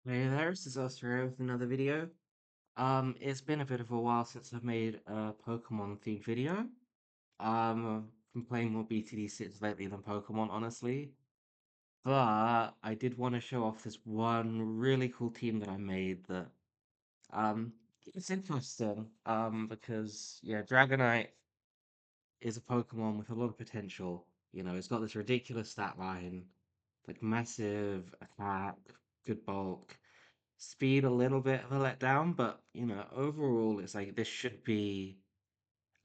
Hey there, this is Australia with another video. It's been a bit of a while since I've made a Pokemon themed video. I've been playing more BTD6 lately than Pokemon, honestly. But I did want to show off this one really cool team that I made that, um, it's interesting, because, yeah, Dragonite is a Pokemon with a lot of potential. You know, it's got this ridiculous stat line, like massive attack, good bulk. Speed a little bit of a letdown, but overall, it's like this should be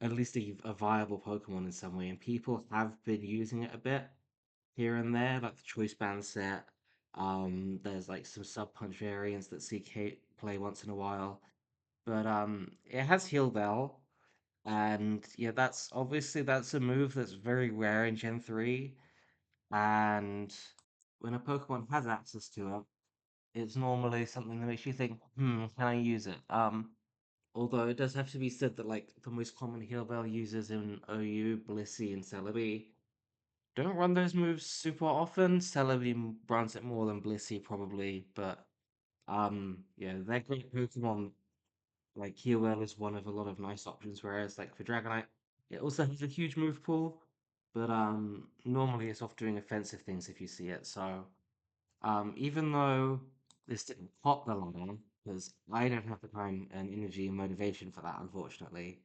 at least a viable Pokemon in some way, and people have been using it a bit here and there, like the Choice Band set. There's like some Sub Punch variants that CK play once in a while, but it has Heal Bell, and yeah, that's a move that's very rare in Gen 3, and when a Pokemon has access to it, it's normally something that makes you think, can I use it? Although it does have to be said that like the most common heal bell users in OU, Blissey and Celebi don't run those moves super often. Celebi runs it more than Blissey probably, but yeah, they're great Pokemon. Like heal bell is one of a lot of nice options, whereas like for Dragonite, it also has a huge move pool, but normally it's off doing offensive things if you see it. So even though this didn't pop the line, because I don't have the time and energy and motivation for that, unfortunately.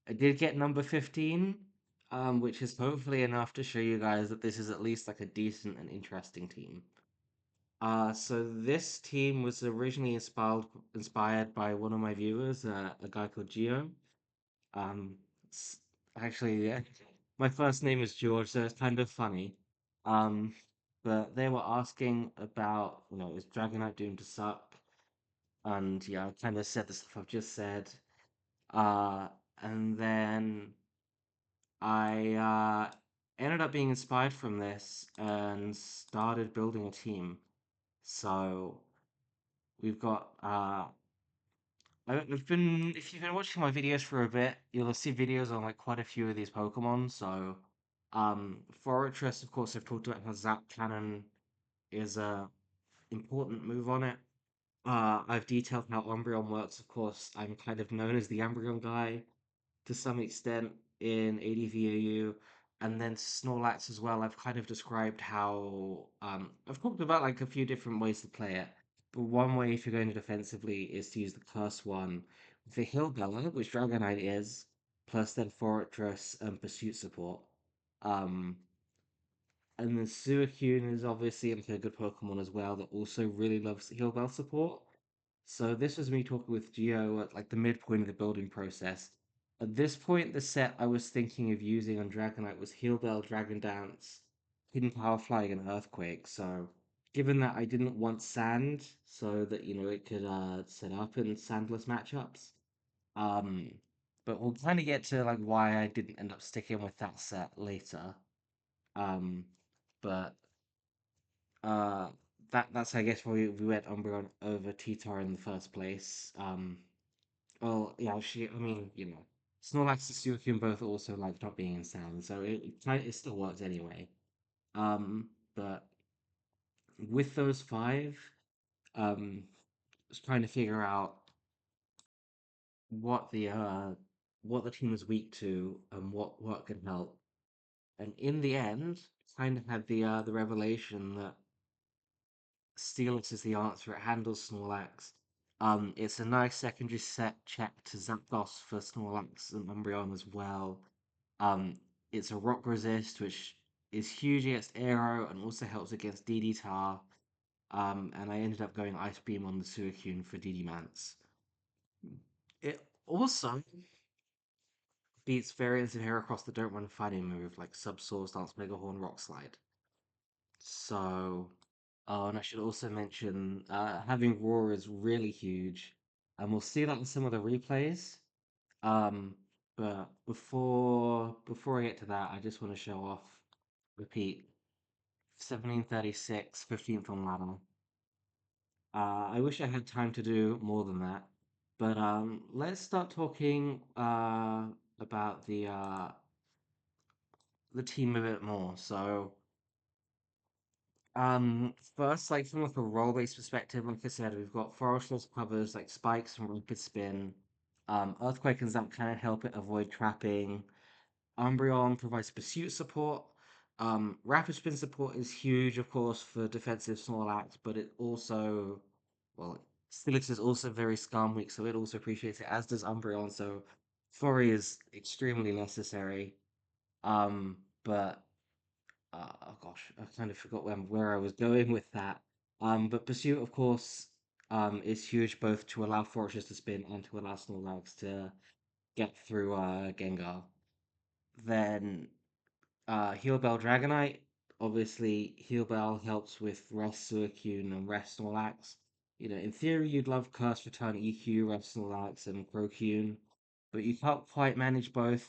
I did get number 15, which is hopefully enough to show you guys that this is at least like a decent and interesting team. So this team was originally inspired by one of my viewers, a guy called Gio. Um, s- Actually, yeah, my first name is George, so it's kind of funny. Um, but they were asking about, is Dragonite doomed to suck? And yeah, I kind of said the stuff I've just said. Uh, and then I ended up being inspired from this and started building a team. So we've got if you've been watching my videos for a bit, you'll see videos on like quite a few of these Pokemon. So, Fortress, of course, I've talked about how Zap Cannon is a important move on it. I've detailed how Umbreon works. Of course, I'm kind of known as the Umbreon guy to some extent in ADVAU, and then Snorlax as well. I've kind of described how I've talked about like a few different ways to play it. But one way, if you're going defensively, is to use the Curse one with the Hill Bella, which Dragonite is, plus then Fortress and Pursuit support. Um, and then Suicune is obviously like a good Pokemon as well that also really loves Heal Bell support. So this was me talking with Geo at like the midpoint of the building process. At this point, the set I was thinking of using on Dragonite was Heal Bell, Dragon Dance, Hidden Power Flying, and Earthquake. So given that I didn't want sand, so that it could set up in sandless matchups. Um, but we'll kind of get to like why I didn't end up sticking with that set later. Um, but uh, that's I guess why we went Umbreon over T-Tar in the first place. Well, yeah, I mean, Snorlax and Suicune both also like not being in sound, so it still works anyway. But with those five, um, just trying to figure out what the uh what the team was weak to and what could help. And in the end, kind of had the revelation that Steelix is the answer. It handles Snorlax. It's a nice secondary set check to Zapdos for Snorlax and Umbreon as well. Um, it's a rock resist, which is huge against Aero and also helps against DD Tar. And I ended up going Ice Beam on the Suicune for DD Mance. It also beats variants of Heracross that don't run fighting move, like Sub Swords Dance, Megahorn, Rock Slide. So, oh, and I should also mention having Roar is really huge, and we'll see that in some of the replays. Um, but before I get to that, I just want to show off, repeat, 1736, 15th on ladder. I wish I had time to do more than that, but let's start talking about the team a bit more. So First, like from like a role-based perspective, like I said, we've got Forest Loss covers like Spikes and Rapid Spin. Earthquake and Zap kind of help it avoid trapping. Umbreon provides pursuit support. Rapid Spin support is huge, of course, for defensive Snorlax, but it also, well, Steelix is also very Scum weak, so it also appreciates it, as does Umbreon, so Flurry is extremely necessary. But oh gosh, I kind of forgot where I was going with that. But Pursuit, of course, is huge both to allow Foresters to spin and to allow Snorlax to get through Gengar. Then Heal Bell Dragonite. Obviously, Heal Bell helps with Rest Suicune and Rest Snorlax. You know, in theory, you'd love Curse Return EQ, Rest Snorlax, and Crocune, but you can't quite manage both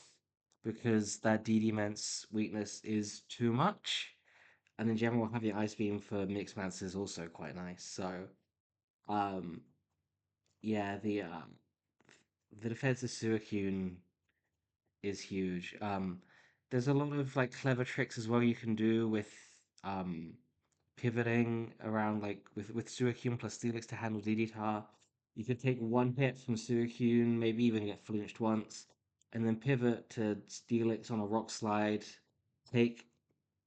because that DD Mance weakness is too much. And in general, having Ice Beam for Mixed Mance is also quite nice. So, um, yeah, the defense of Suicune is huge. There's a lot of like clever tricks as well you can do with um pivoting around like with Suicune plus Steelix to handle Digitar. You could take one hit from Suicune, maybe even get flinched once, and then pivot to Steelix on a rock slide, take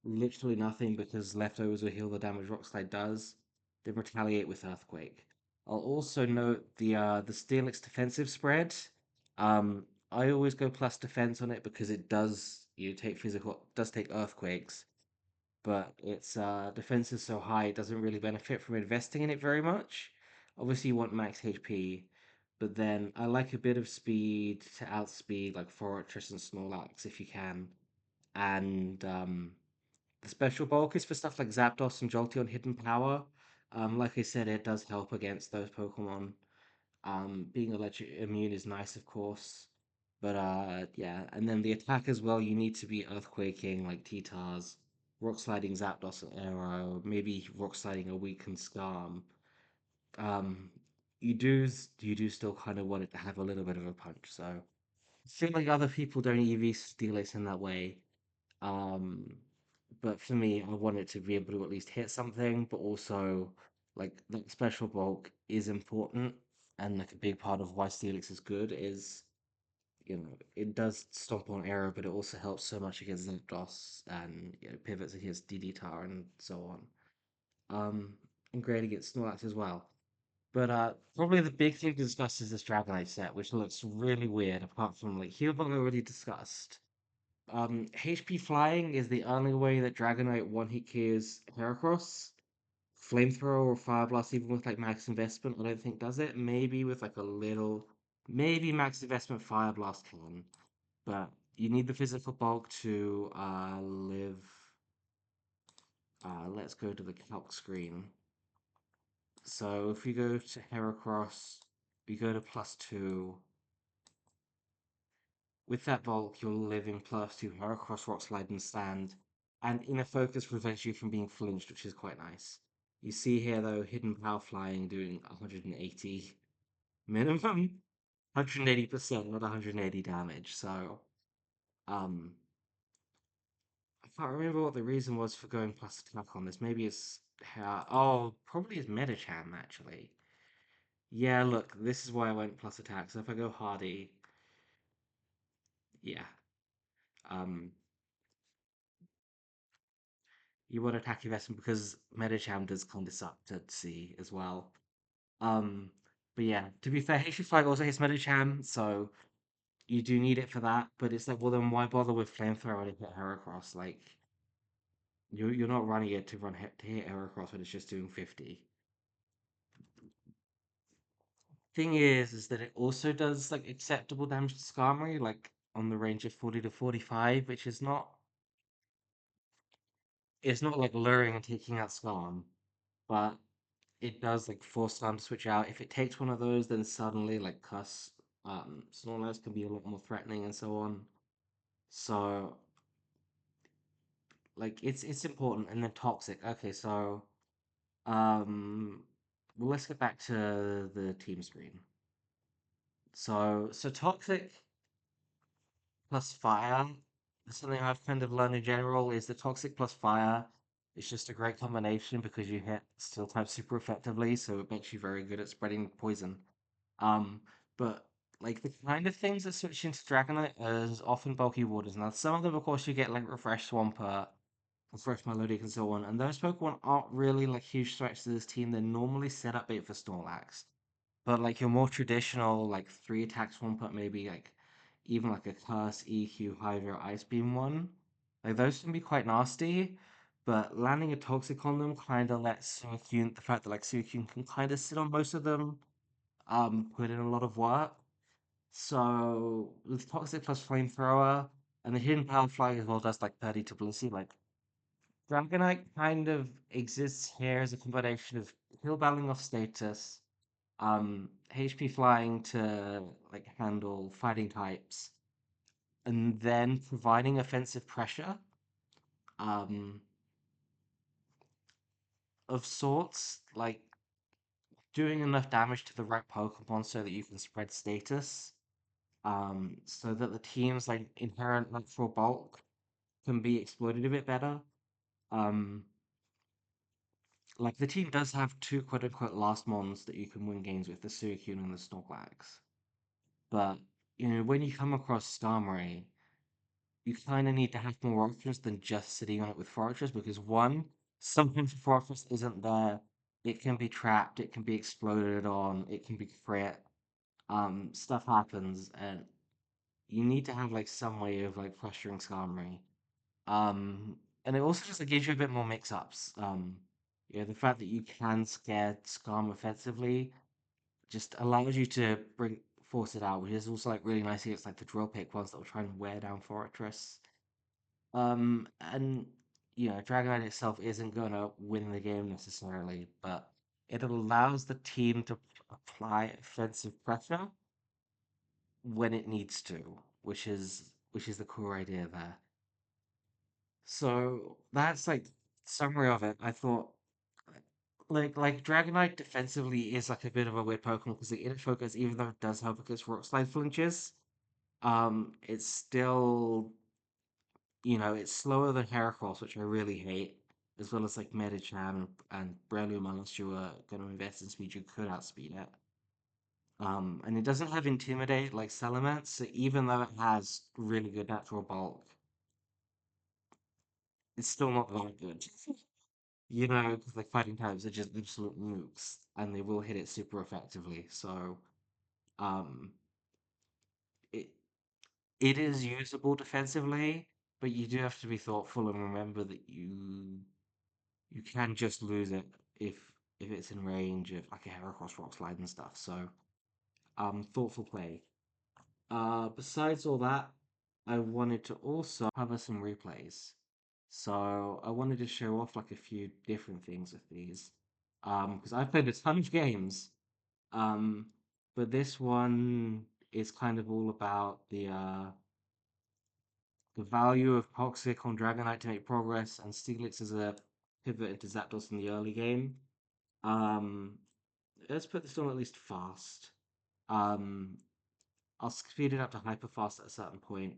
literally nothing because leftovers will heal the damage rock slide does, then retaliate with Earthquake. I'll also note the Steelix defensive spread. I always go plus defense on it because it does take physical does take earthquakes, but its defense is so high it doesn't really benefit from investing in it very much. Obviously, you want max HP, but then I like a bit of speed to outspeed like Fortress and Snorlax if you can, and the special bulk is for stuff like Zapdos and Jolteon Hidden Power. Like I said, it does help against those Pokemon. Being electric immune is nice, of course. But yeah, and then the attack as well, you need to be earthquaking like T-Tars, rock sliding Zapdos and Arrow, maybe rock sliding a weakened Scarm. Um, you do still kind of want it to have a little bit of a punch. So I feel like other people don't EV steal it in that way. Um, but for me, I want it to be able to at least hit something, but also like that special bulk is important, and like a big part of why Steelix is good is it does stomp on arrow, but it also helps so much against Zapdos and pivots against DD-Tar and so on. And great against Snorlax as well. But probably the big thing to discuss is this Dragonite set, which looks really weird apart from like Healball already discussed. HP flying is the only way that Dragonite one hit kills Heracross. Flamethrower or Fire Blast, even with like max investment, I don't think does it. Maybe with like a little, maybe max investment Fire Blast can, but you need the physical bulk to live. Let's go to the calc screen. So if we go to Heracross, we go to +2. With that bulk, you're living +2 Heracross, Rock Slide, and Stand, and Inner Focus prevents you from being flinched, which is quite nice. You see here, though, Hidden Power Flying doing 180 minimum, 180%, not 180 damage. So, um, I can't remember what the reason was for going plus attack on this. Maybe it's oh, probably it's Medicham actually. Yeah, look, this is why I went plus attack. So if I go Hardy, yeah, um, you want attack investment because Medicham does kind of suck to see as well. Um, but yeah, to be fair, Hatred Flag also hits Medicham, so you do need it for that. But it's like, well, then why bother with Flamethrower to hit Heracross? Like, you're not running it to hit Heracross when it's just doing 50. Thing is that it also does like acceptable damage to Skarmory, like on the range of 40 to 45, which is not it's not like luring and taking out Skarm, but it does like force Skarm to switch out. If it takes one of those, then suddenly like Snorlax can be a lot more threatening and so on. So like it's important. And then Toxic. Okay, so um let's get back to the team screen. So Toxic plus Fire. Something I've kind of learned in general is that Toxic plus Fire It's just a great combination because you hit steel type super effectively, so it makes you very good at spreading poison. Um, but like the kind of things that switch into Dragonite is often bulky waters. Now, some of them, of course, you get like Refresh Swampert, Refresh Melodic, and so on. And those Pokemon aren't really like huge threats to this team. They're normally set up bait for Snorlax. But like your more traditional, like three attack Swampert, maybe like even like a Curse, EQ, Hydro, Ice Beam one, like those can be quite nasty. But landing a Toxic on them kind of lets Suicune, the fact that like Suicune can kind of sit on most of them, put in a lot of work. So with Toxic plus Flamethrower and the Hidden Power Fly as well does like 30 to Blissey, like Dragonite kind of exists here as a combination of heal battling off status, HP flying to like handle fighting types, and then providing offensive pressure, um, of sorts, like doing enough damage to the right Pokemon so that you can spread status, so that the team's like inherent natural bulk can be exploited a bit better. Um, like the team does have two quote unquote last mons that you can win games with, the Suicune and the Snorlax. But when you come across Starmie, you kind of need to have more options than just sitting on it with fortress because one, sometimes the fortress isn't there. It can be trapped, it can be exploded on, it can be crit. Stuff happens, and you need to have like some way of like pressuring Skarmory. And it also just like gives you a bit more mix-ups. The fact that you can scare Skarm offensively just allows you to force it out, which is also like really nice against like the drill pick ones that will try and wear down Fortress. And Dragonite itself isn't gonna win the game necessarily, but it allows the team to apply offensive pressure when it needs to, which is the core idea there. So that's like summary of it. I thought like Dragonite defensively is like a bit of a weird Pokemon because the inner focus, even though it does help against Rock Slide flinches, it's still it's slower than Heracross, which I really hate, as well as like Medicham and Breloom, unless you were going to invest in speed, you could outspeed it. And it doesn't have Intimidate like Salamence, so even though it has really good natural bulk, it's still not that good. Because like fighting types are just absolute nukes, and they will hit it super effectively. So, um, it it is usable defensively, but you do have to be thoughtful and remember that you can just lose it if it's in range of like a Heracross Rock Slide and stuff. So, thoughtful play. Besides all that, I wanted to also cover some replays. So I wanted to show off like a few different things with these. Because I've played a ton of games. Um, but this one is kind of all about the value of Toxic on Dragonite to make progress and Steelix as a pivot into Zapdos in the early game. Um, let's put this on at least fast. Um, I'll speed it up to hyper fast at a certain point.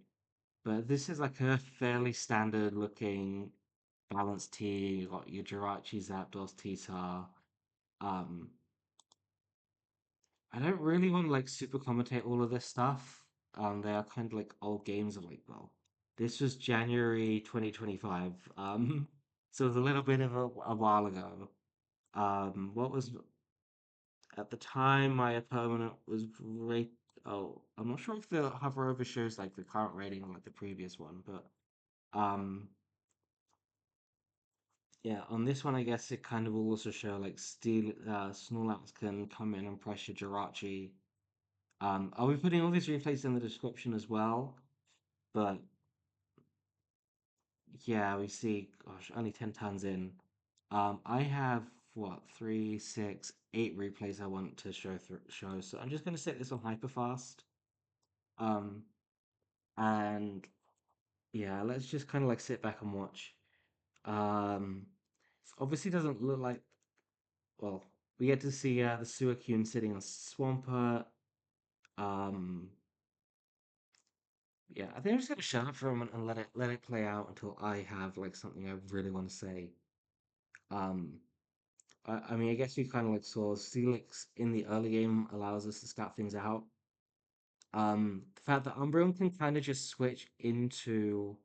But this is like a fairly standard looking balanced team. You got your Jirachi, Zapdos, Tisar. Um, I don't really want to like super commentate all of this stuff. They are kind of like old games of like, well, this was January 2025. So it was a little bit of a while ago. What was at the time my opponent was rate. Oh, I'm not sure if the hover over shows like the current rating on like the previous one, but um, yeah, on this one I guess it kind of will also show like Snorlax can come in and pressure Jirachi. I'll be putting all these replays in the description as well, but yeah, we see, gosh, only 10 tons in. I have what, three, six, eight replays I want to show, so I'm just gonna set this on hyperfast. Um, and yeah, let's just kind of like sit back and watch. Um, Obviously doesn't look like, well, we get to see the Suicune sitting on Swampert. Um, yeah, I think I'm just gonna shut up for a moment and let it play out until I have like something I really want to say. Um, I mean, I guess we kind of like saw Steelix in the early game allows us to scout things out. The fact that Umbreon can kind of just switch into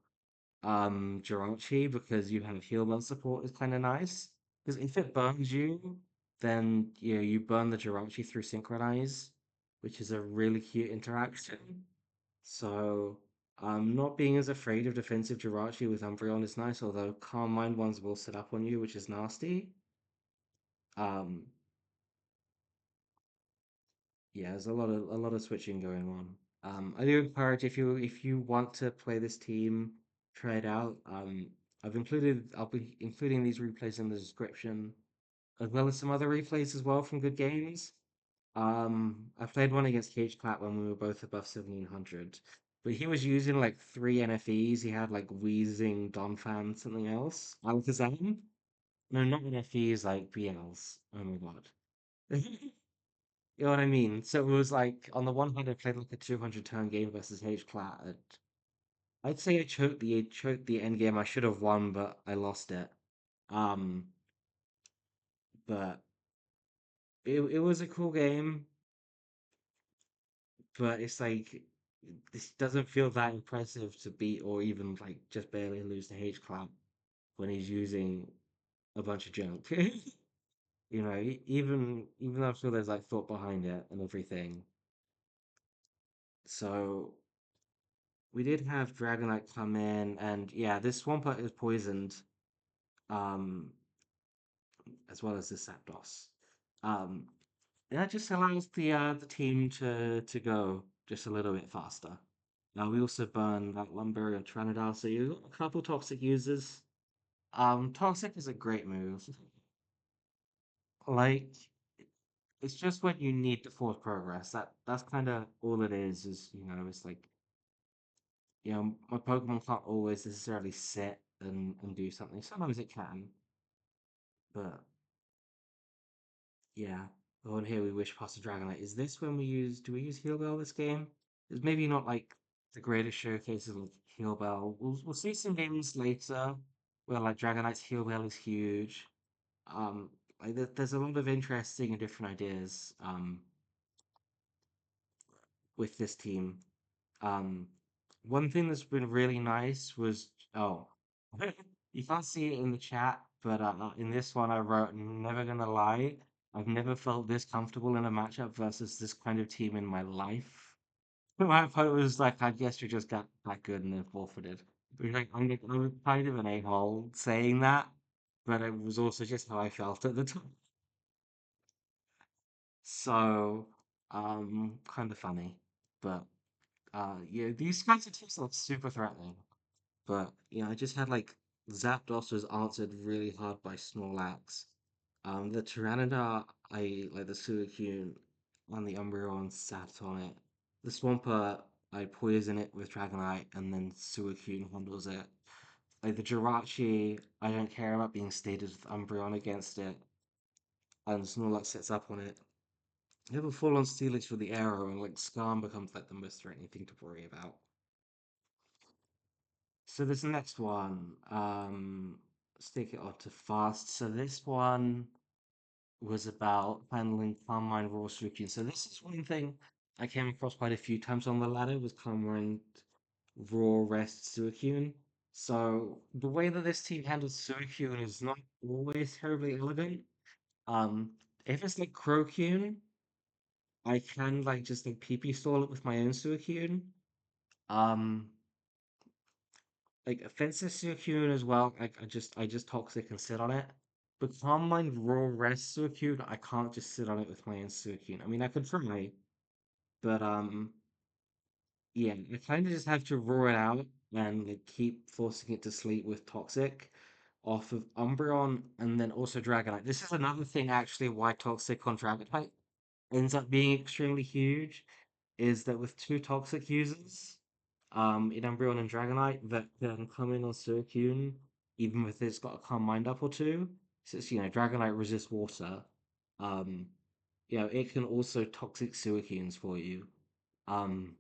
Jirachi because you have heal bell support is kind of nice. Because if it burns you, then you burn the Jirachi through Synchronize, which is a really cute interaction. So not being as afraid of defensive Jirachi with Umbreon is nice, although Calm Mind ones will set up on you, which is nasty. Um, yeah, there's a lot of switching going on. I do encourage if you want to play this team, try it out. I'll be including these replays in the description, as well as some other replays as well from good games. I played one against Cage Clap when we were both above 1700, but he was using like three NFEs. He had like Wheezing, Donphan, something else, Alakazam. No, not NFEs, like BLs. Oh my god. You know what I mean? So it was like on the one hand, I played like a 200 turn game versus H Clat. And I'd say I choked the end game. I should have won, but I lost it. Um, but it was a cool game, but it's like this doesn't feel that impressive to beat or even like just barely lose to H Clat when he's using a bunch of junk. Even though I feel there's like thought behind it and everything. So we did have Dragonite come in, and yeah, this Swampert is poisoned, um, as well as the Zapdos. Um, and that just allows the team to go just a little bit faster. Now we also burn that Lumber and Trinidad, so you got a couple toxic users. Toxic is a great move. Like it's just when you need to force progress. That's kind of all it is. It's like my Pokemon can't always necessarily sit and do something. Sometimes it can, but yeah. Oh, and here we wish past a Dragonite. Is this when do we use Heal Bell this game? It's maybe not like the greatest showcase of like Heal Bell. We'll see some games later where like Dragonite's Heal Bell is huge. Like there's a lot of interesting and different ideas with this team. Um, One thing that's been really nice was you can't see it in the chat, but in this one I wrote, "Never gonna lie, I've never felt this comfortable in a matchup versus this kind of team in my life." My opponent was like, "I guess you just got that good and then forfeited." But like, I'm kind of an a-hole saying that, but it was also just how I felt at the time. So, kind of funny, but yeah, these kinds of teams are super threatening. But yeah, I just had like Zapdos was answered really hard by Snorlax. The Tyranitar, I like the Suicune and the Umbreon sat on it. The Swampert, I poison it with Dragonite and then Suicune handles it. Like the Jirachi, I don't care about being stated with Umbreon against it, and Snorlax sets up on it. You have a full-on Steelix with the arrow, and like Skarn becomes like the most threatening thing to worry about. So this next one, let's take it on to fast. So this one was about handling Calm Mind Raw Suicune. So this is one thing I came across quite a few times on the ladder was Calm Mind Raw Rest Suicune. So the way that this team handles Suicune is not always terribly elegant. Um, if it's like Crocune, I can like just like PP stall it with my own Suicune. Um, like offensive Suicune as well. Like I just toxic and sit on it. But Calm Mind Raw Rest Suicune, I can't just sit on it with my own Suicune. I mean, I could try, but yeah, I kind of just have to raw it out and like keep forcing it to sleep with toxic off of Umbreon and then also Dragonite. This is another thing actually why toxic on Dragonite ends up being extremely huge is that with two toxic users, in Umbreon and Dragonite that can come in on Suicune, even if it's got a calm mind up or two, since Dragonite resists water, um, it can also toxic Suicunes for you. Um,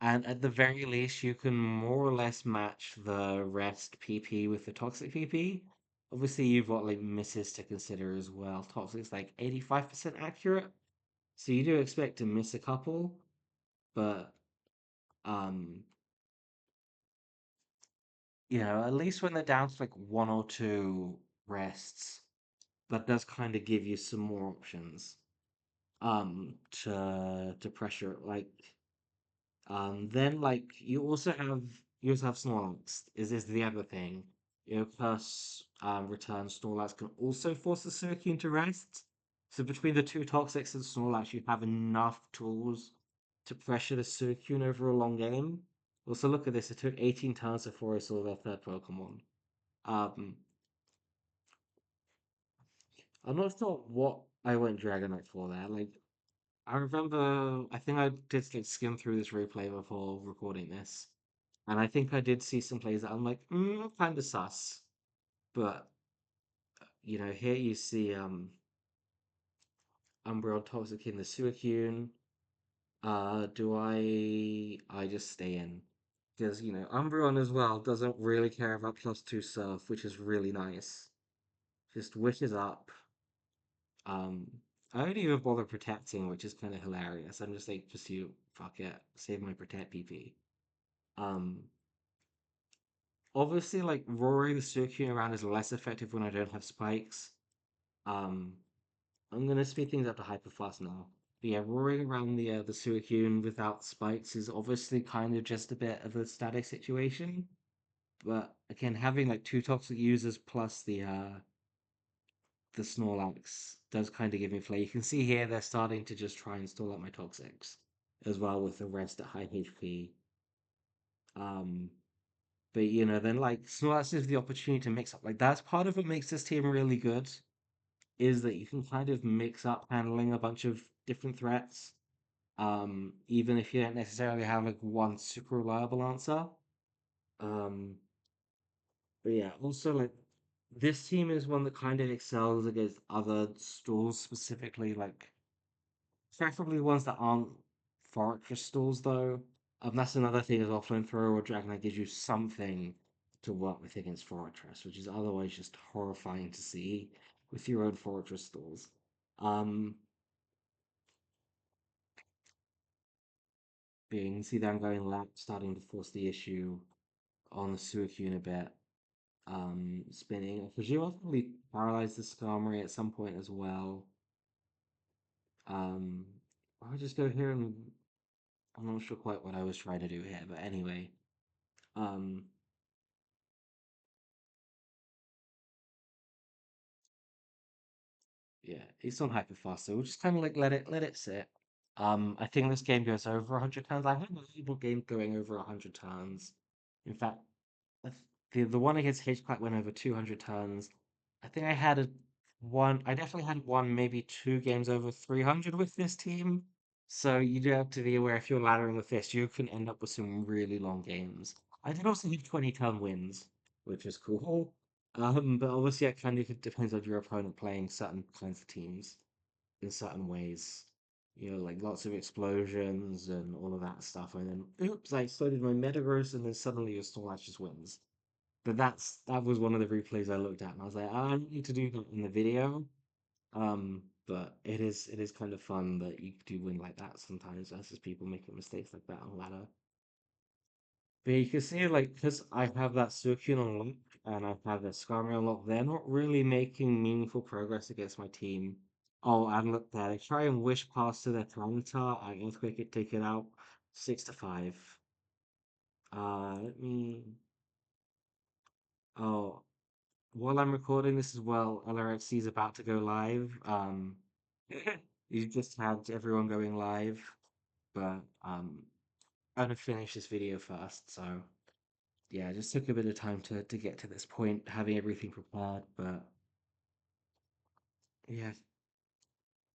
and at the very least, you can more or less match the rest PP with the toxic PP. Obviously, you've got like misses to consider as well. Toxic's like 85% accurate, so you do expect to miss a couple, but um, at least when they're down to like one or two rests, that does kind of give you some more options to pressure. Like then like you also have Snorlax. Is the other thing. Plus return Snorlax can also force the Suicune to rest. So between the two Toxics and Snorlax, you have enough tools to pressure the Suicune over a long game. Also, look at this. It took 18 turns before I saw their third Pokemon. Um, I'm not sure what I went Dragonite for there. Like, I remember, I think I did like skim through this replay before recording this, and I think I did see some plays that I'm like, kind of sus. But here you see Umbreon Toxic in the Suicune. Do I just stay in? Because Umbreon as well doesn't really care about +2 Surf, which is really nice. Just wishes up. Um, I don't even bother protecting, which is kind of hilarious. I'm just like, just you, fuck it, save my protect PP. Um, Obviously, like roaring the Suicune around is less effective when I don't have spikes. Um, I'm gonna speed things up to hyper fast now. But yeah, roaring around the Suicune without spikes is obviously kind of just a bit of a static situation. But again, having like two toxic users plus the Snorlax does kind of give me play. You can see here they're starting to just try and stall out my toxics as well with the rest at high HP. Um, but then like Snorlax is the opportunity to mix up. Like that's part of what makes this team really good, is that you can kind of mix up handling a bunch of different threats. Even if you don't necessarily have like one super reliable answer. Um, but yeah, also like this team is one that kind of excels against other stalls specifically, like preferably ones that aren't fortress stalls though. That's another thing as well. Flamethrower or Dragonite gives you something to work with against fortress, which is otherwise just horrifying to see with your own fortress stalls. Um, Being see them going lap, starting to force the issue on the Suicune a bit. Spinning. I presume I'll probably paralyze the Skarmory at some point as well. Um, I'll just go here and I'm not sure quite what I was trying to do here, but anyway. Um, yeah, it's on hyper fast, so we'll just kind of like let it sit. I think this game goes over 100 turns. I haven't had a game going over 100 turns. In fact, I the one against H-Clack went over 200 turns. I think I definitely had one, maybe two games over 300 with this team. So you do have to be aware if you're laddering with this, you can end up with some really long games. I did also hit 20-turn wins, which is cool. But obviously it kind of depends on your opponent playing certain kinds of teams in certain ways. Like lots of explosions and all of that stuff. And then, oops, I exploded my Metagross, and then suddenly your Snorlax just wins. But that was one of the replays I looked at, and I was like, I don't need to do that in the video. But it is kind of fun that you do win like that sometimes versus people making mistakes like that on ladder. But you can see, like, because I have that Suicune unlocked and I have the Skarmory unlocked, they're not really making meaningful progress against my team. Oh, and look there, they try and wish pass to their Tyranitar, I Earthquake it, take it out, 6-5. Let me. Oh, while I'm recording this as well, LRXC is about to go live. You just had everyone going live, but I'm gonna finish this video first, so. Yeah, it just took a bit of time to get to this point, having everything prepared. But yeah,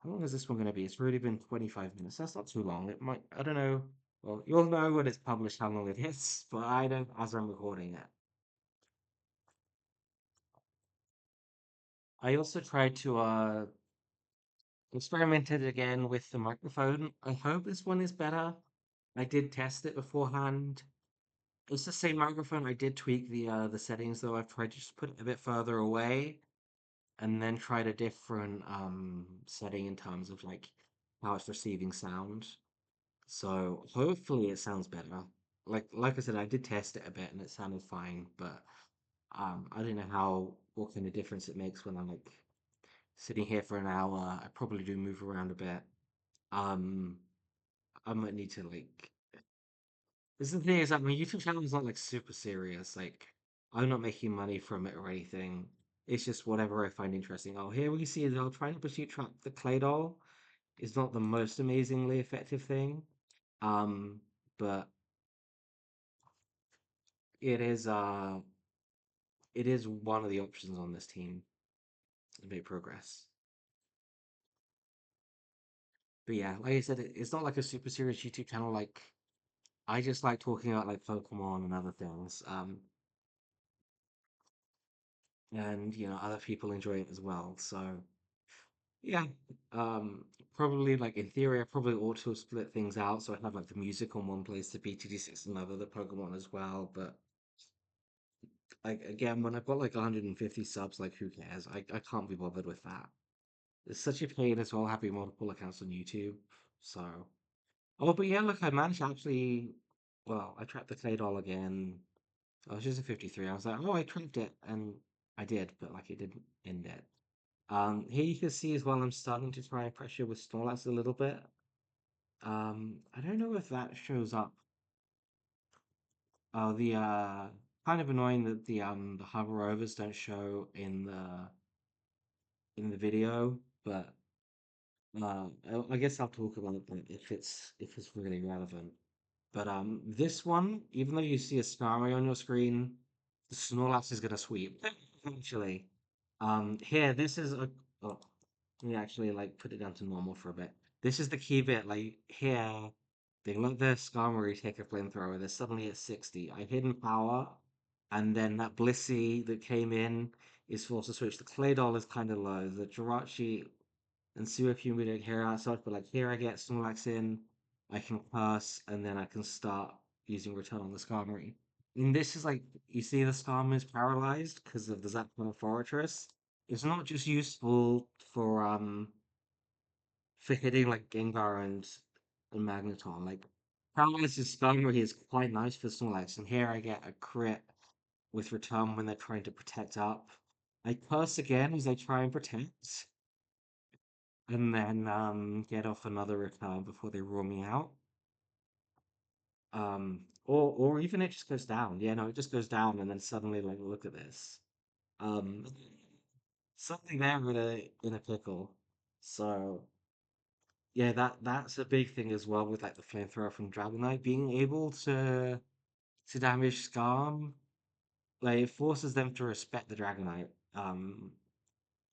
how long is this one going to be? It's already been 25 minutes. That's not too long. It might, I don't know. Well, you'll know when it's published how long it is, but I don't as I'm recording it. I also tried to experimented again with the microphone. I hope this one is better. I did test it beforehand. It's the same microphone. I did tweak the settings though. I've tried to just put it a bit further away and then tried a different setting in terms of like how it's receiving sound. So hopefully it sounds better. Like I said, I did test it a bit and it sounded fine, but I don't know what kind of difference it makes when I'm like sitting here for an hour. I probably do move around a bit. Um, I might need to like. This is the thing is that my YouTube channel is not like super serious. Like I'm not making money from it or anything. It's just whatever I find interesting. Oh, here we see that trying to pursuit trap the clay doll is not the most amazingly effective thing. Um, but it is it is one of the options on this team to make progress. But yeah, like I said, it's not like a super serious YouTube channel. Like I just like talking about like Pokemon and other things. And other people enjoy it as well. So yeah, um, probably like in theory, I probably ought to split things out so I have like the music on one place, the BTD6 another, the Pokemon as well. But like again, when I've got like 150 subs, like who cares? I can't be bothered with that. It's such a pain as well having multiple accounts on YouTube. So oh, but yeah, look, I managed to actually. Well, I tracked the clay doll again. I was just a 53. I was like, oh, I tracked it, and I did, but like it didn't end it. Here you can see as well, I'm starting to try and pressure with Snorlax a little bit. I don't know if that shows up. Oh, the kind of annoying that the hover overs don't show in the video, but I guess I'll talk about that if it's really relevant. But this one, even though you see a Starmie on your screen, the Snorlax is gonna sweep eventually. Here, this is a. Oh, let me actually like put it down to normal for a bit. This is the key bit. Like here, they let the Skarmory take a flamethrower. They're suddenly at 60. I hidden power, and then that Blissey that came in is forced to switch. The Claydol is kind of low. The Jirachi and Suicune we don't hear outside, but like here I get Snorlax in, I can pass, and then I can start using Return on the Skarmory. And this is like, you see the Skarmory is paralyzed because of the Zapdos Fortress. It's not just useful for hitting like Gengar and Magneton. Like paralyzed Skarmory is quite nice for Snorlax, and here I get a crit with Return when they're trying to protect up. I curse again as I try and protect. And then get off another return before they rule me out. Or even it just goes down. Yeah, no, it just goes down and then suddenly like look at this. Um Something there in a pickle. So yeah, that's a big thing as well with like the flamethrower from Dragonite being able to damage Skarm. Like it forces them to respect the Dragonite.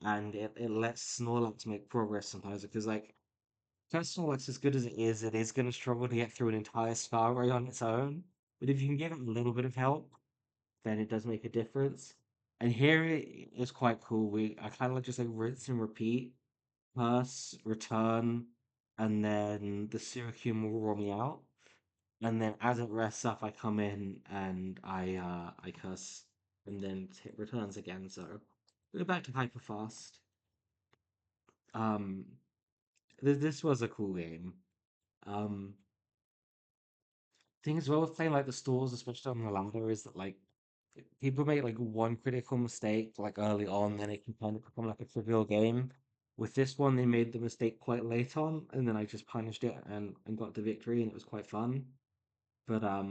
And it lets Snorlax make progress sometimes because like Tesla looks as good as it is going to struggle to get through an entire Starray on its own. But if you can give it a little bit of help, then it does make a difference. And here it is quite cool. I kind of like just like rinse and repeat, pass, return, and then the Syracuse will roll me out. And then as it rests up, I come in and I cuss, and then it returns again. So we're back to hyper fast. Um, this was a cool game. Um, thing as well with playing like the stores, especially on the ladder, is that like people make like one critical mistake like early on, then it can kind of become like a trivial game. With this one, they made the mistake quite late on, and then I just punished it and got the victory, and it was quite fun. But I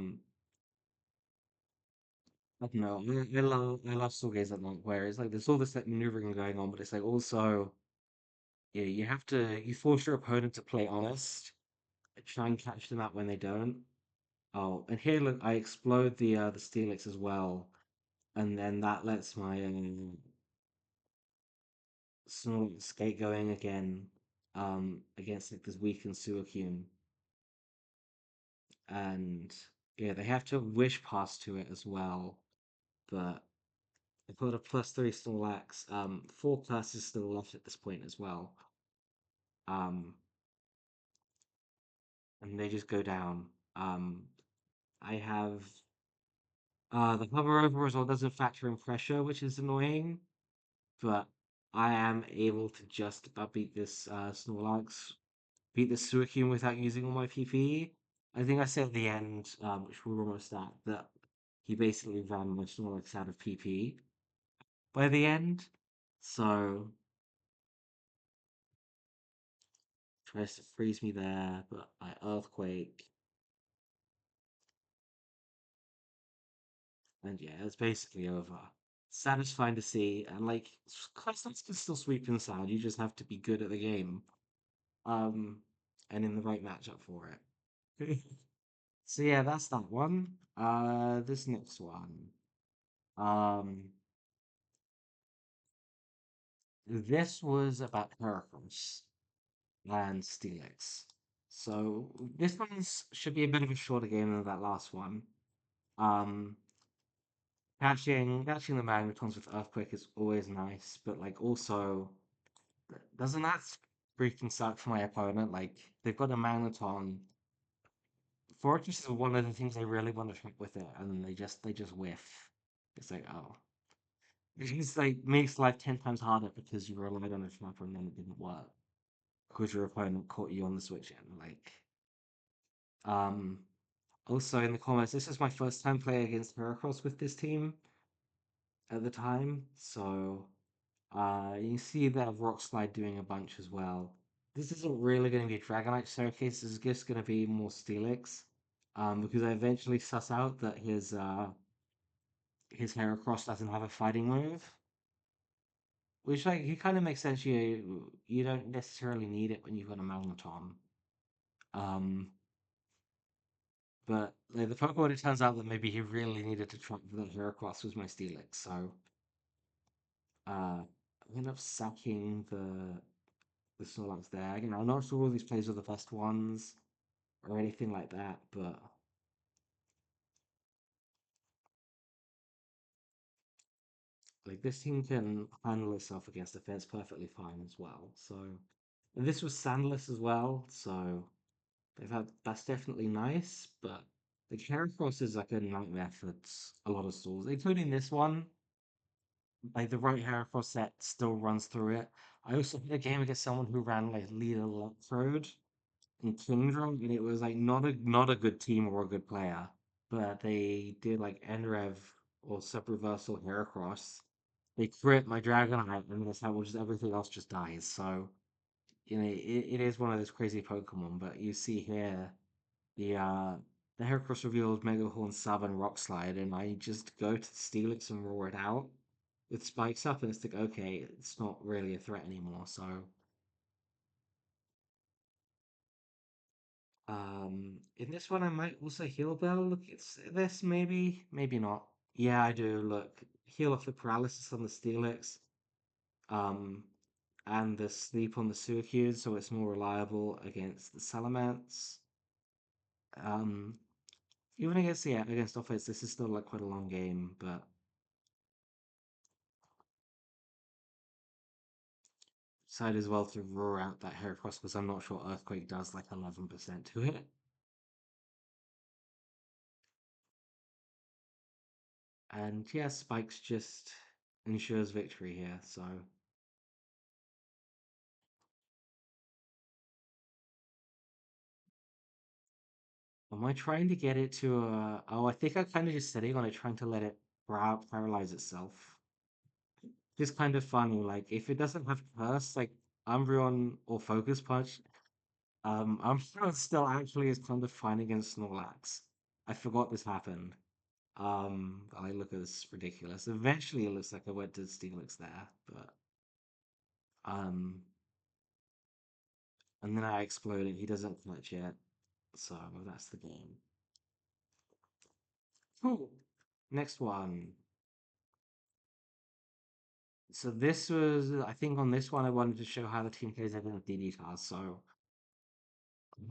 don't know. I love store games like that where it's like there's all this like maneuvering going on, but it's like also yeah, you force your opponent to play honest, try and catch them out when they don't. Oh, and here look, I explode the Steelix as well, and then that lets my Snorlax skate going again against like this weakened Suicune, and yeah, they have to wish pass to it as well, but I put a +3 Snorlax. 4+ is still left at this point as well, um, and they just go down. I have The hover over as well doesn't factor in pressure, which is annoying, but I am able to just about beat this Snorlax, beat the Suicune without using all my PP. I think I said at the end, which we're almost at, that he basically ran my Snorlax out of PP by the end. So tries to freeze me there, but I Earthquake, and yeah, it's basically over. Satisfying to see, and like Classics can still sweep inside. You just have to be good at the game, um, and in the right matchup for it. So yeah, that's that one. This next one. Um, this was about Heracross and Steelix. So this one's should be a bit of a shorter game than that last one. Um, catching the magnetons with Earthquake is always nice, but like also doesn't that freaking suck for my opponent? Like they've got a magneton. Fortress is one of the things they really want to try with it, and then they just whiff. It's like, oh. It just like makes life 10 times harder because you relied on a trapper and then it didn't work. Because your opponent caught you on the switch in. Um also in the comments, this is my first time playing against Heracross with this team at the time, so you see that Rock Slide doing a bunch as well. This isn't really going to be a Dragonite showcase. This is just going to be more Steelix, because I eventually suss out that his Heracross doesn't have a fighting move, which like it kind of makes sense. You don't necessarily need it when you've got a Magneton. Um, but like, the Pokemon, it turns out that maybe he really needed to try for that Heracross was my Steelix, so I end up sacking the Snorlax there. Again, I'm not sure all these plays are the best ones or anything like that, but like this team can handle itself against defense perfectly fine as well. So and this was sandless as well, so that's definitely nice, but the Heracross is like a nightmare for a lot of stalls, including this one. Like the right Heracross set still runs through it. I also played a game against someone who ran like Lead Electrode and Kingdra, and it was like not a good team or a good player. But they did like Nrev or Sub-Reversal Heracross. They crit my Dragonite, and that's how just everything else just dies. So, it is one of those crazy Pokemon, but you see here the uh the Heracross revealed Mega Horn Sub and Rock Slide, and I just go to Steelix and roar it out. It spikes up, and it's like, okay, it's not really a threat anymore. So, in this one, I might also heal Bell. Look, it's this maybe not. Yeah, I do. Look, heal off the paralysis on the Steelix, um, and the sleep on the Suicune, so it's more reliable against the Salamence. Um, even against offense, this is still like quite a long game, but decided as well to roar out that Heracross because I'm not sure Earthquake does like 11% to it. And yeah, Spikes just ensures victory here, so am I trying to get it to oh, I think I'm kind of just sitting on it, trying to let it paralyze itself. Just kind of funny, like, if it doesn't have Curse, like, Umbreon or Focus Punch, Umbreon still actually is kind of fine against Snorlax. I forgot this happened. I look at this ridiculous. Eventually, it looks like I went to Steelix there, but, um, and then I exploded. He doesn't clutch yet, so that's the game. Cool. Next one. So this was, I think on this one, I wanted to show how the team plays against DD tasks. So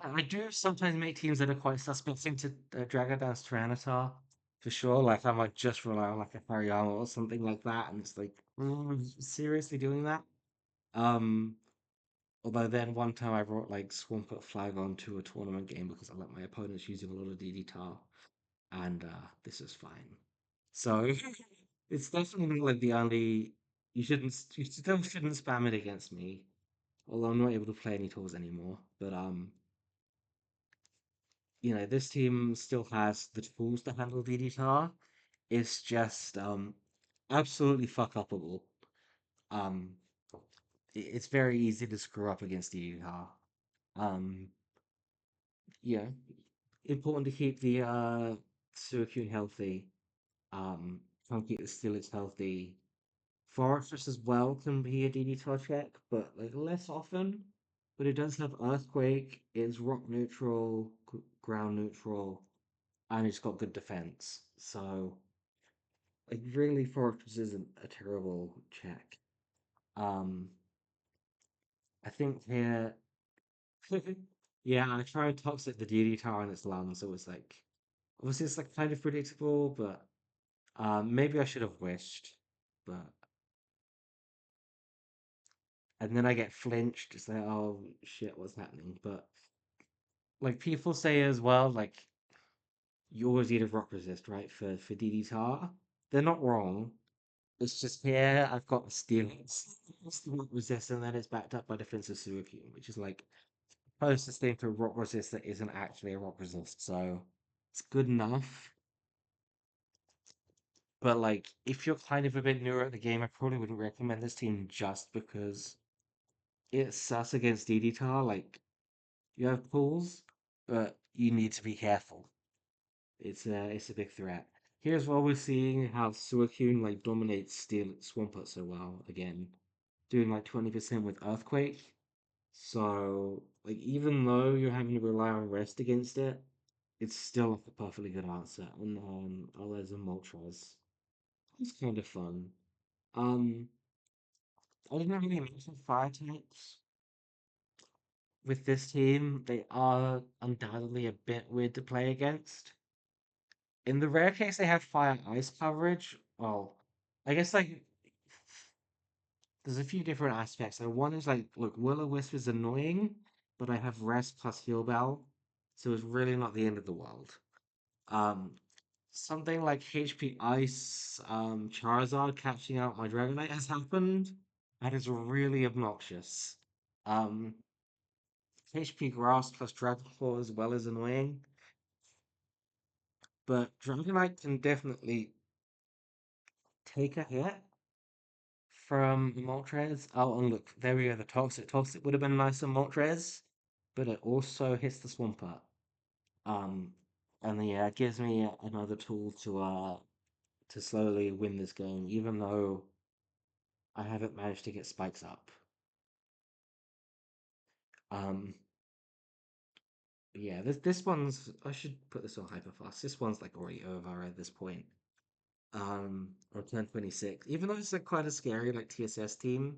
I do sometimes make teams that are quite suspect into Dragon Dance Tyranitar for sure. Like I might just rely on like a Hariyama or something like that, and it's like seriously doing that. Um, Although then one time I brought like Swampert Flag onto a tournament game because I let my opponents using a lot of DD Tar, and this is fine. So it's definitely not like the only. You still shouldn't spam it against me. Although I'm not able to play any tools anymore. But this team still has the tools to handle DDTAR. It's just absolutely fuck upable. Um, it's very easy to screw up against DDTAR. Um, yeah, important to keep the Suicune healthy. Try and keep the Steelix healthy. Fortress as well can be a DDTAR check, but like less often. But it does have Earthquake, it's rock neutral, ground neutral, and it's got good defense. So like really Fortress isn't a terrible check. Um I think here yeah, I tried Toxic the DDTAR and its land, so it's like obviously it's like kind of predictable, but maybe I should have wished. But and then I get flinched. It's like, oh shit, what's happening? But like people say as well, like you always need a rock resist, right? For DD they're not wrong. It's just here I've got it's the rock resist, and then it's backed up by defensive Suicune, which is like closest thing to a rock resist that isn't actually a rock resist. So it's good enough. But like, if you're kind of a bit newer at the game, I probably wouldn't recommend this team just because it's sus against DD. Like, you have pulls, but you need to be careful. It's a big threat. Here's what we're seeing how Suicune like dominates Steel Swampert so well again, doing like 20% with Earthquake. So like even though you're having to rely on rest against it, it's still a perfectly good answer. And Alez and Moltres. It's kind of fun. Um I didn't really mention fire types. With this team, they are undoubtedly a bit weird to play against. In the rare case they have fire ice coverage, well, I guess like there's a few different aspects. So one is like, look, Will-O-Wisp is annoying, but I have rest plus heal bell, so it's really not the end of the world. Um, Something like HP Ice, Charizard catching out my Dragonite has happened. That is really obnoxious. Um, HP Grass plus Dragon Claw as well is annoying, but Dragonite can definitely take a hit from Moltres. Oh, and look, there we go, the Toxic. Toxic would have been nice on Moltres, but it also hits the Swampert. Um, and yeah, it gives me another tool to slowly win this game, even though I haven't managed to get spikes up. Um, yeah, this one's I should put this on hyperfast. This one's like already over at this point. Or turn 26. Even though it's like quite a scary like TSS team,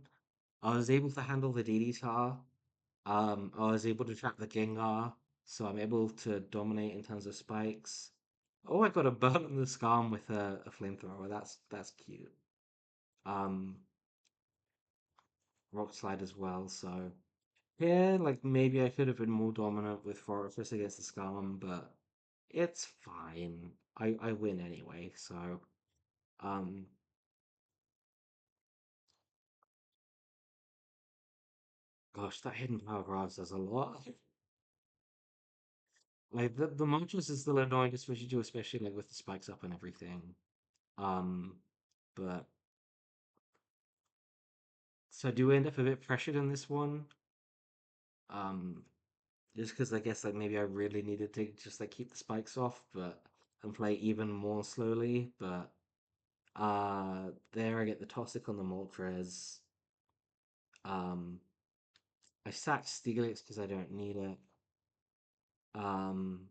I was able to handle the DD. I was able to trap the Gengar, so I'm able to dominate in terms of spikes. Oh, I got a burn in the Scarm with a flamethrower. That's cute. Um, Rock Slide as well. So yeah, like maybe I could have been more dominant with Fortress against the Scarm, but it's fine. I win anyway. So um, gosh, that hidden power grabs does a lot. Like the Moltres is still annoying to switch into, especially like with the spikes up and everything. Um, but so I do end up a bit pressured in this one. Um, just because I guess like maybe I really needed to just like keep the spikes off, but and play even more slowly. But there I get the Toxic on the Moltres. Um, I sack Steelix because I don't need it. Um,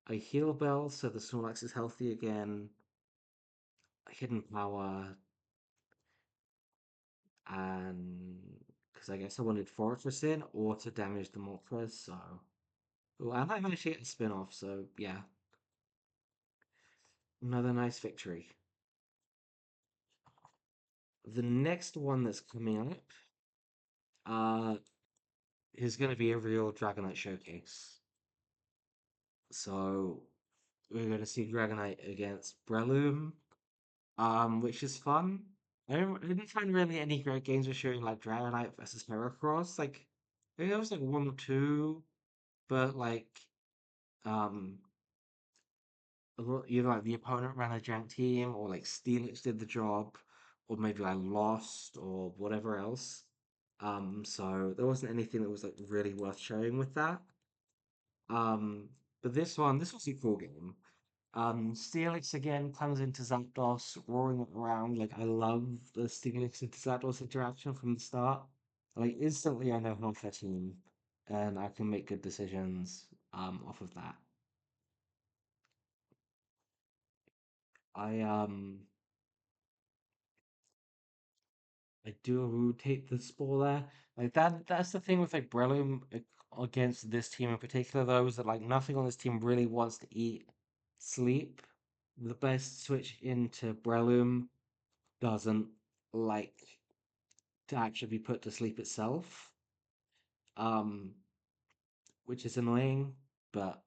I heal Bell so the Snorlax is healthy again. Hidden Power, and because I guess I wanted Fortress in or to damage the Moltres, so. Oh, and I managed to get a spin off, so yeah, another nice victory. The next one that's coming up uh, is going to be a real Dragonite showcase. So we're going to see Dragonite against Breloom. which is fun. I didn't find really any great games with showing like Dragonite versus Heracross. Like, I think there was like one or two, but like, um, either like the opponent ran a jank team, or like Steelix did the job, or maybe I lost, or whatever else. So there wasn't anything that was like really worth showing with that. Um, but this was a cool game. Steelix again comes into Zapdos, roaring it around. Like I love the Steelix into Zapdos interaction from the start. Like instantly, I know half their team, and I can make good decisions off of that. I I do rotate the spore there. Like that's the thing with like Breloom against this team in particular though, is that like nothing on this team really wants to eat sleep. The best switch into Breloom doesn't like to actually be put to sleep itself. Um, which is annoying, but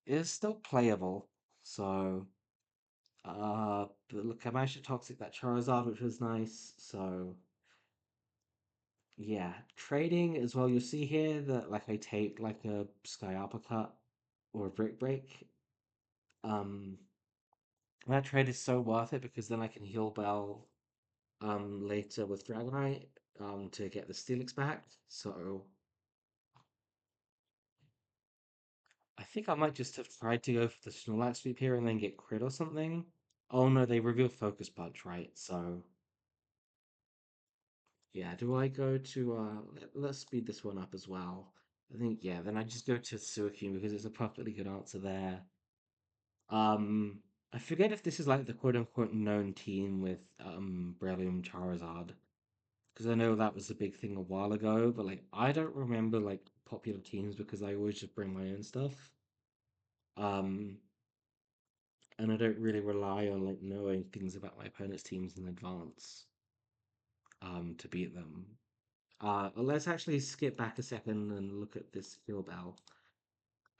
it's still playable. So but look, I managed to toxic that Charizard, which was nice. So yeah, trading as well. You'll see here that like I take like a Sky Uppercut or a Brick Break. Um, that trade is so worth it because then I can heal Bell later with Dragonite to get the Steelix back. So I think I might just have tried to go for the Snorlax sweep here and then get crit or something. Oh no, they reveal Focus Punch, right? So yeah, do I go to let's speed this one up as well. I think yeah, then I just go to Suicune because it's a perfectly good answer there. Um, I forget if this is like the quote unquote known team with Breloom Charizard because I know that was a big thing a while ago, but like I don't remember like popular teams because I always just bring my own stuff. Um, and I don't really rely on like knowing things about my opponent's teams in advance to beat them. But let's actually skip back a second and look at this Heal Bell.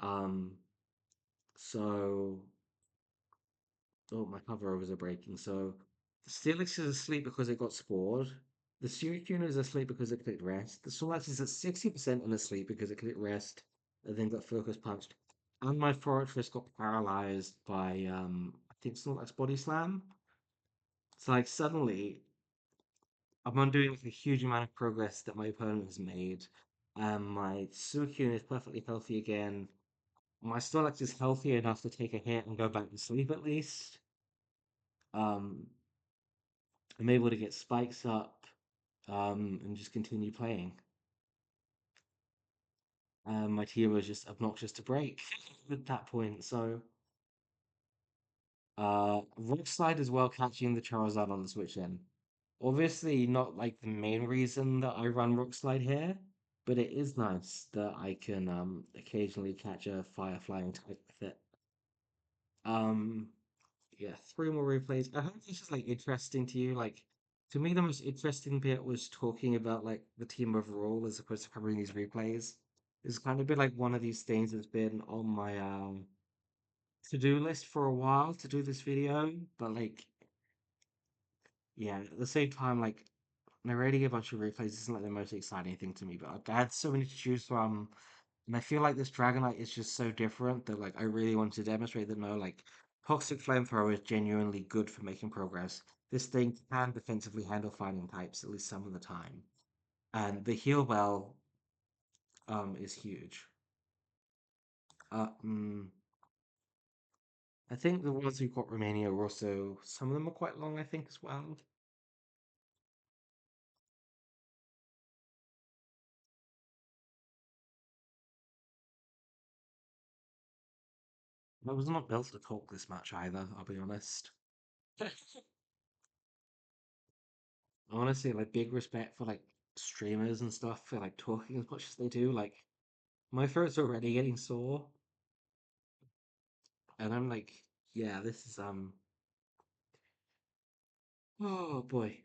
Um, so Oh, my cover are breaking. So the Steelix is asleep because it got spored. The Suicune is asleep because it clicked rest. The Snorlax is at 60% and asleep because it clicked rest and then got focus punched. And my Fortress got paralyzed by I think Snorlax Body Slam. It's like suddenly I'm undoing like a huge amount of progress that my opponent has made. My Suicune is perfectly healthy again. My Snorlax is healthy enough to take a hit and go back to sleep at least. Um, I'm able to get spikes up and just continue playing. My team was just obnoxious to break at that point. So, Rock Slide as well, catching the Charizard on the switch in. Obviously, not like the main reason that I run Rock Slide here, but it is nice that I can occasionally catch a Fire Flying type with it. Um, Yeah, three more replays. I hope this is like interesting to you. Like to me, the most interesting bit was talking about like the team overall as opposed to covering these replays. It's kind of been like one of these things that's been on my to-do list for a while to do this video, but like yeah, at the same time, like narrating a bunch of replays isn't like the most exciting thing to me. But I had so many to choose from, and I feel like this Dragonite is just so different that like I really want to demonstrate that no, like Toxic Flamethrower is genuinely good for making progress. This thing can defensively handle fighting types at least some of the time, and the heal bell is huge. Uh, mm, I think the ones who got Romania were also some of them are quite long. I think as well. I was not built to talk this much either. I'll be honest. Honestly, like big respect for like streamers and stuff for like talking as much as they do. Like my throat's already getting sore, and I'm like, yeah, this is oh boy.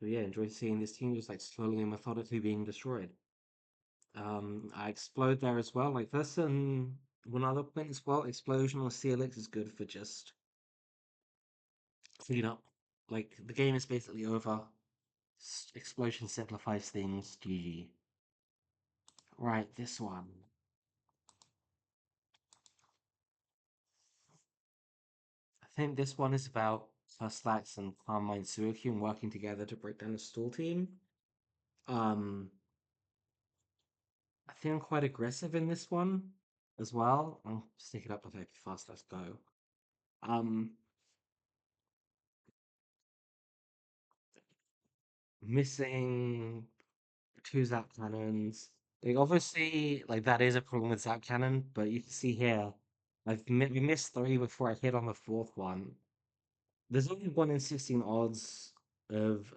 But yeah, enjoy seeing this team just like slowly and methodically being destroyed. I explode there as well, like this, and one other point as well. Explosion or Celix is good for just clean up. Like the game is basically over. Explosion simplifies things. GG. Right, this one. I think this one is about Slax and Carmine Suikyun working together to break down a stall team. Um, I think I'm quite aggressive in this one as well. I'll stick it up with like fast, let's go. Um, Missing two Zap cannons. Like obviously, like that is a problem with Zap cannon, but you can see here, we missed three before I hit on the fourth one. There's only 1 in 16 odds of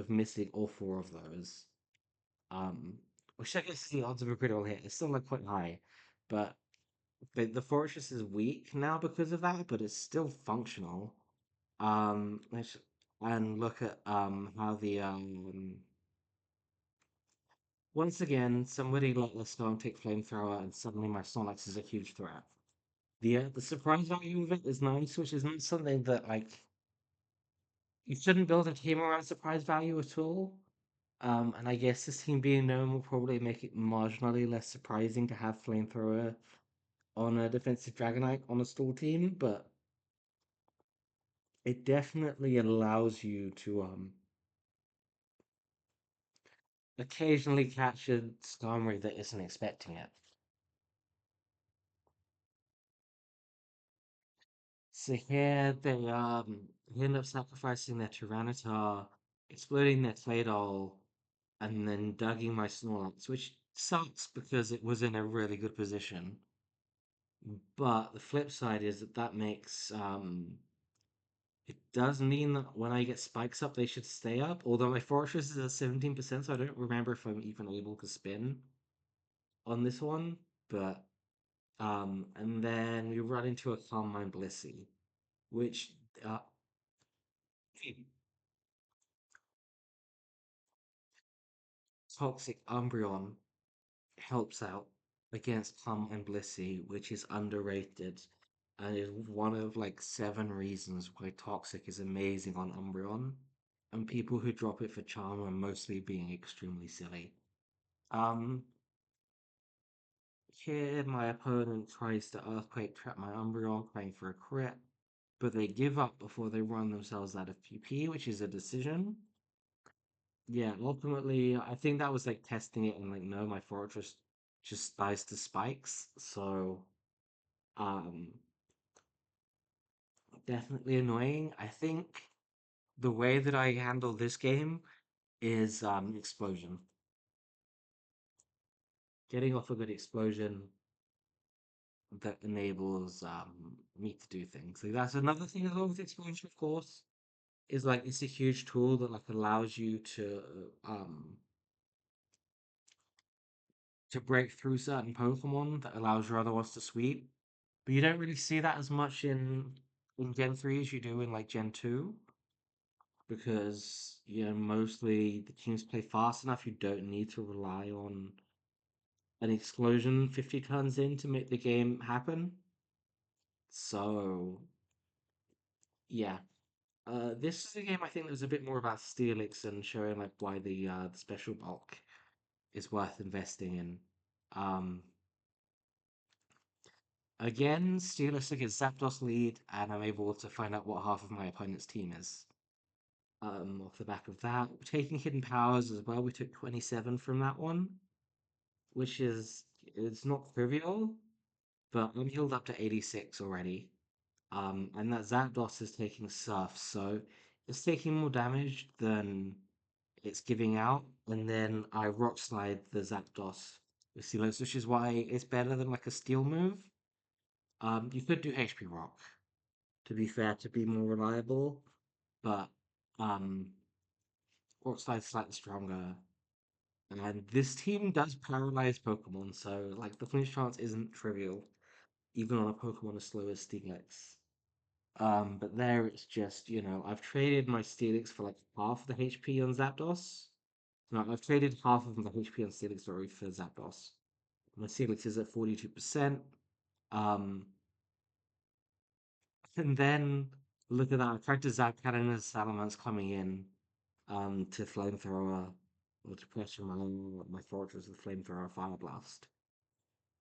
missing all four of those. Which I guess is the odds of a critical hit. It's still like quite high, but the fortress is weak now because of that, but it's still functional. Let's and look at how the once again somebody let this go and take flamethrower, and suddenly my Snorlax is a huge threat. The surprise value of it is nice, which is not something that like you shouldn't build a team around surprise value at all. And I guess this team being known will probably make it marginally less surprising to have flamethrower on a defensive Dragonite on a stall team, but it definitely allows you to occasionally catch a Skarmory that isn't expecting it. So here they end up sacrificing their Tyranitar, exploding their Claydol, and then dugging my Snorlax, which sucks because it was in a really good position. But the flip side is that that makes it does mean that when I get spikes up, they should stay up. Although my fortress is at 17%, so I don't remember if I'm even able to spin on this one. But and then we run into a Calm Mind Blissey, which uh, Toxic Umbreon helps out against Calm and Blissey, which is underrated, and is one of like 7 reasons why Toxic is amazing on Umbreon. And people who drop it for Charm are mostly being extremely silly. Um, Here my opponent tries to Earthquake trap my Umbreon, playing for a crit, but they give up before they run themselves out of PP, which is a decision. Yeah, ultimately, I think that was like testing it, and like, no, my fortress just dies to spikes. So, um, definitely annoying. I think the way that I handle this game is explosion. Getting off a good explosion that enables me to do things. Like that's another thing as well with explosion, of course, is like it's a huge tool that like allows you to break through certain Pokemon that allows your other ones to sweep. But you don't really see that as much in Gen 3 as you do in like Gen 2, because you know mostly the teams play fast enough, you don't need to rely on an explosion 50 turns in to make the game happen. So yeah. This is a game I think that was a bit more about Steelix and showing like why the special bulk is worth investing in. Um Again, Steelix against Zapdos lead, and I'm able to find out what half of my opponent's team is. Off the back of that, taking hidden powers as well. We took 27 from that one, which is it's not trivial, but I'm healed up to 86 already. And that Zapdos is taking Surf, so it's taking more damage than it's giving out. And then I Rock Slide the Zapdos with Steelix, which is why it's better than like a Steel move. You could do HP Rock, to be fair, to be more reliable, but um, Rock Slide's slightly stronger. And this team does paralyze Pokemon, so like the flinch chance isn't trivial, even on a Pokemon as slow as Steelix. But there it's just, I've traded my Steelix for like half the HP on Zapdos, No, I've traded half of my HP on Steelix already for Zapdos. My Steelix is at 42%. Um, and then look at that. I tried to zap Canada's Salamence coming in to Flamethrower or to pressure my Fortress with Flamethrower Fire Blast.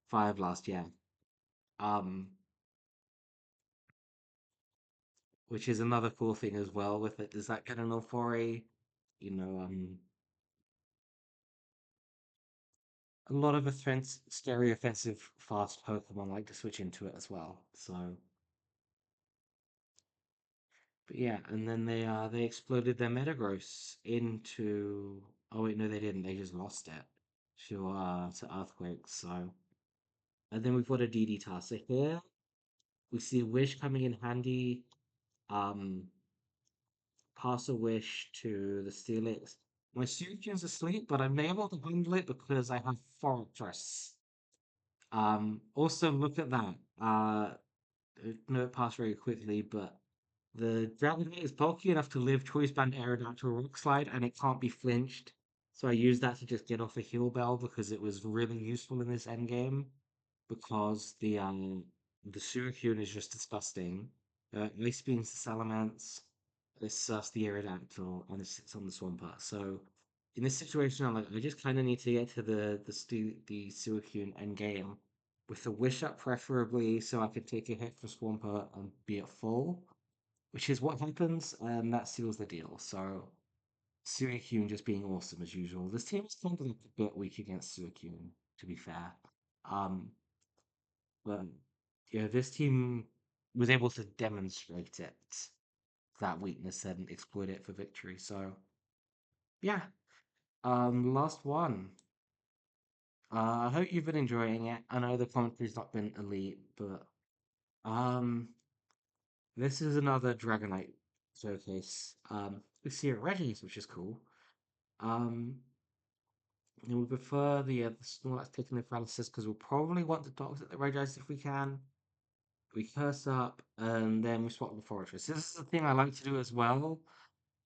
Fire Blast, yeah. Um, which is another cool thing as well with it. Is that kind of Nilfori, you know, a lot of scary, offensive, fast Pokemon like to switch into it as well. So, but yeah, and then they exploded their Metagross into. Oh wait, no, they didn't. They just lost it to Earthquake. So, and then we've got a DD task. So here we see Wish coming in handy. Um, Pass a Wish to the Steelix. My Suicune's asleep, but I'm able to handle it because I have Fortress. Also look at that. No, it passed very quickly, but the Dragonite is bulky enough to live Choice Band Aerodactyl Rock Slide, and it can't be flinched. So I used that to just get off a heal bell because it was really useful in this endgame. Because the Suicune is just disgusting. Ice Beam's the Salamence, this the Aerodactyl, and it sits on the Swampert. So in this situation, I'm like, I just kind of need to get to the Suicune endgame with the Wish up preferably, so I could take a hit for Swampert and be at full, which is what happens, and that seals the deal. So Suicune just being awesome as usual. This team is kind of like a bit weak against Suicune, to be fair. Um, but yeah, this team was able to demonstrate that weakness and exploit it for victory. So yeah, last one. I hope you've been enjoying it. I know the commentary's not been elite, but um, this is another Dragonite showcase. We see it Regis, which is cool. Um, and we prefer the Snorlax taking the paralysis because we'll probably want the Toxic the Regis if we can. We curse up and then we swap the Fortress. This is the thing I like to do as well.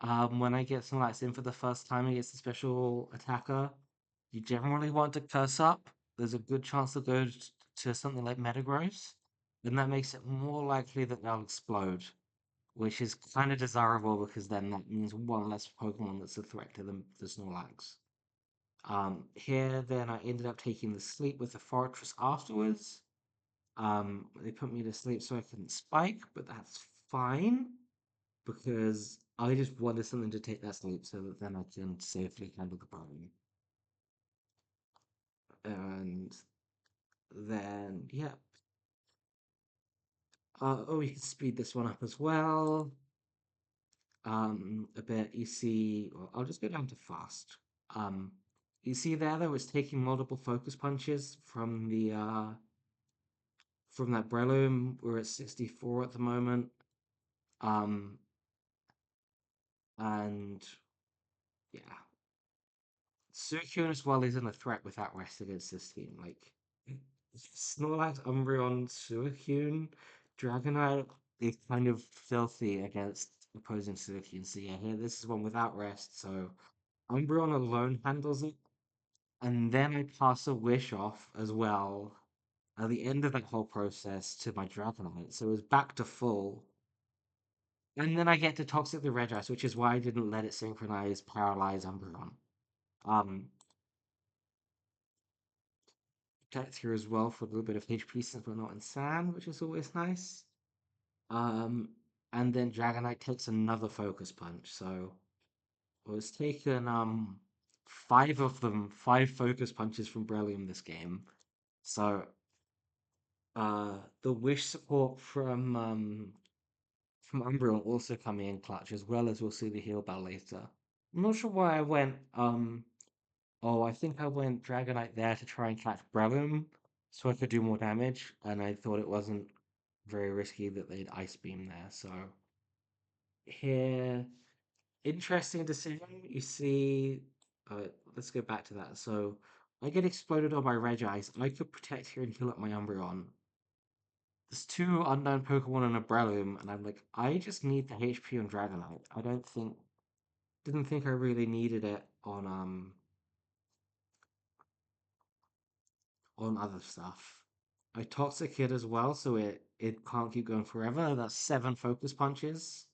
When I get Snorlax in for the first time against a special attacker, you generally want to curse up. There's a good chance to go to something like Metagross, and that makes it more likely that they'll explode, which is kind of desirable because then that means one less Pokemon that's a threat to the Snorlax. Here, then I ended up taking the sleep with the Fortress afterwards. They put me to sleep so I couldn't spike, but that's fine because I just wanted something to take that sleep so that then I can safely handle the burn. And then, yeah. Oh, we can speed this one up as well. A bit. You see, well, I'll just go down to fast. Um, you see there, though, it's taking multiple focus punches from that Breloom. We're at 64 at the moment. Um, and yeah, Suicune as well isn't a threat without rest against this team. Like Snorlax, Umbreon, Suicune, Dragonite is kind of filthy against opposing Suicune. So yeah, here this is one without rest. So Umbreon alone handles it, and then I pass a wish off as well at the end of that whole process to my Dragonite. So it's back to full. And then I get to Toxic the Regis, which is why I didn't let it synchronize Paralyze Umbreon. Um, Get through as well for a little bit of HP since we're not in sand, which is always nice. Um, and then Dragonite takes another focus punch. So it was taken five of them, five focus punches from Brillium this game. So the wish support from Umbreon also coming in clutch as well as we'll see the heal bell later. I'm not sure why I went oh, I think I went Dragonite there to try and catch Breloom so I could do more damage, and I thought it wasn't very risky that they'd Ice Beam there. So here, interesting decision. You see, let's go back to that. So I get exploded on my Regis. I could protect here and heal up my Umbreon. There's two unknown Pokemon and a Breloom, and I'm like, I just need the HP on Dragonite. I don't think didn't think I really needed it on other stuff. I Toxic it as well, so it can't keep going forever. That's 7 focus punches.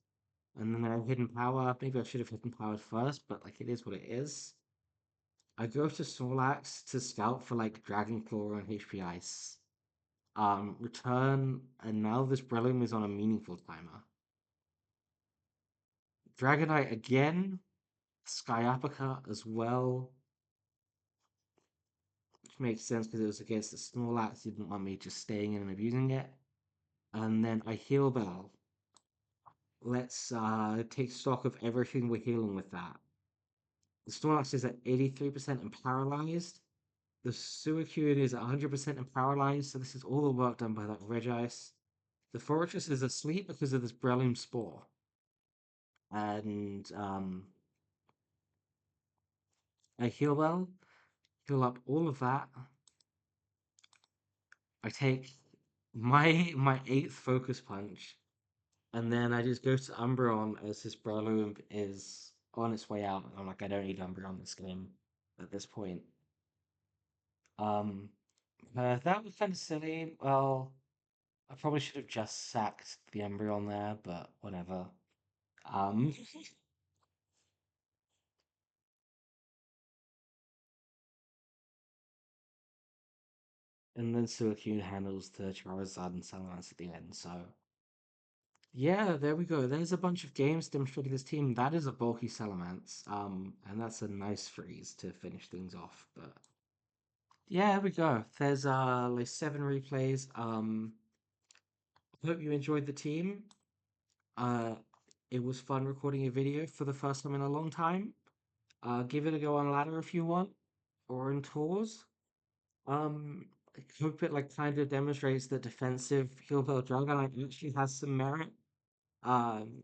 And then a hidden power. Maybe I should have hidden powered first, but like it is what it is. I go to Snorlax to scout for like Dragon Claw and HP Ice. Return, and now this Breloom is on a meaningful timer. Dragonite again, Sky Uppercut as well, which makes sense because it was against the Snorlax. You didn't want me just staying in and abusing it. And then I Heal Bell. Let's take stock of everything we're healing with that. The Snorlax is at 83% and paralyzed. The Suicune is at 100% and paralyzed, so this is all the work done by that Regice. The Fortress is asleep because of this Breloom Spore. And I heal well, heal up all of that. I take my 8th focus punch, and then I just go to Umbreon as this Breloom is on its way out. I'm like, I don't need Umbreon this game at this point. Um, that was kind of silly. Well, I probably should have just sacked the Umbreon there, but whatever. Um, and then Suicune handles the Charizard and Salamence at the end, so yeah, there we go. There's a bunch of games demonstrating this team. That is a bulky Salamence, and that's a nice freeze to finish things off. But yeah, there we go. There's like 7 replays. Hope you enjoyed the team. Uh, it was fun recording a video for the first time in a long time. Give it a go on ladder if you want, or in tours. I hope it like kind of demonstrates that defensive Heal-Bell Dragonite actually has some merit. Um,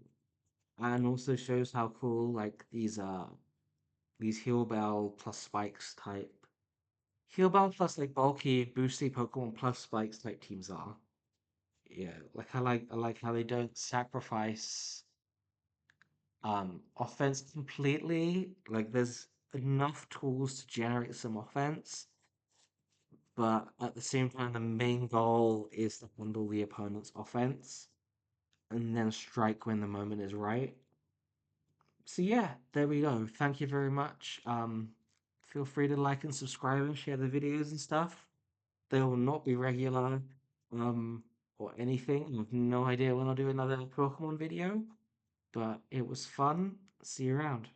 and also shows how cool like these Heal Bell plus Spikes type Heal Bell plus like bulky boosty Pokemon plus Spikes type teams are. Yeah, like I like how they don't sacrifice offense completely. Like there's enough tools to generate some offense, but at the same time the main goal is to handle the opponent's offense and then strike when the moment is right. So yeah, there we go. Thank you very much. Feel free to like and subscribe and share the videos and stuff. They will not be regular, um, or anything. I have no idea when I'll do another Pokemon video, but it was fun. See you around.